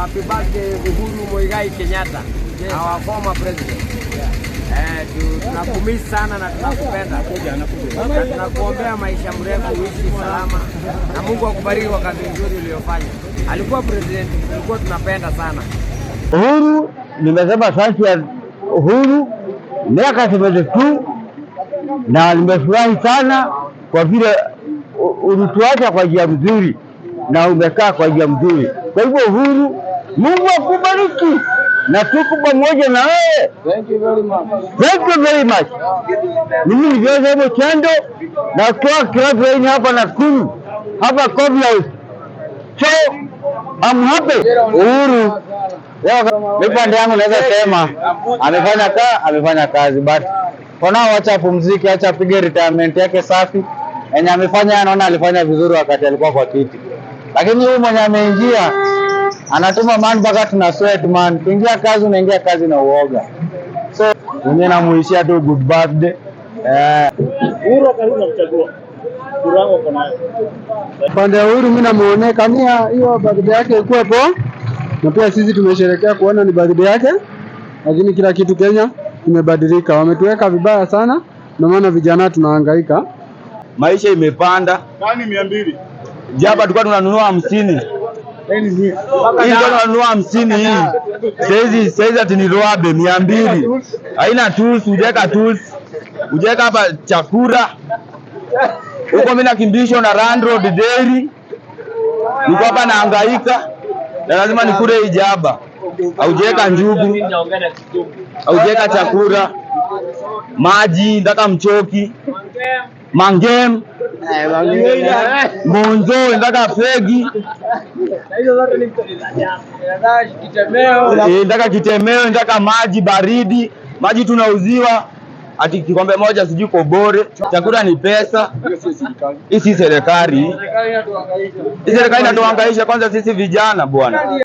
Happy birthday Uhuru Muigai Kenyatta, our former president. Tunakumisi sana na tunakupenda. Tunakuombea maisha mrefu, uishi salama na Mungu akubariki kwa kazi nzuri uliyofanya. Alikuwa president tulikuwa tunapenda sana. Uhuru, nimesema sasa ya Uhuru miaka 72 na nimefurahi sana kwa vile ulituacha kwa njia mzuri na umekaa kwa njia mzuri. Kwa hivyo Uhuru, Mungu akubariki na tuko pamoja na wewe. Thank you very much. Thank you very much. Mimi ni Joseph Chando na kwa club hapa na Nakuru hapa Coffee House. So I'm happy. Uhuru pande yangu naweza sema amefanya kazi but kwa nao acha pumzike, acha apige retirement yake safi. Yenye amefanya anaona alifanya vizuri wakati alikuwa kwa kiti. Lakini huyu mwenye ameingia anatuma man mpaka tuna sweat man. Kuingia kazi unaingia kazi na uoga. So mimi namuishia tu good birthday. Uhuru karibu na kuchagua. Kurango kwa nayo. Pande ya Uhuru mimi namuonekania hiyo birthday yake ikuwe poa. Na pia sisi tumesherehekea kuona ni birthday yake. Lakini kila kitu Kenya kimebadilika. Wametuweka vibaya sana. Ndio maana vijana tunahangaika. Maisha imepanda. Kwani 200? Jaba tulikuwa tunanunua 50. Hii tunanunua 50 hii. Saizi ati ni roabe 200. Haina tools, hujeka tools. Hujeka hapa chakula. Huko mimi nakimbishwa na Rand Road Dairy. Niko hapa nahangaika. Na lazima nikule hii jaba. Haujeka njugu. Haujeka chakula. Maji, ndaka mchoki. Mangem. Monzo, ndaka fegi. Ndaka kitemeo, ndaka maji baridi. Maji tunauziwa ati kikombe moja sijui kobore. Chakula ni pesa. Hii si serikali. Hii serikali inatuhangaisha kwanza sisi vijana bwana.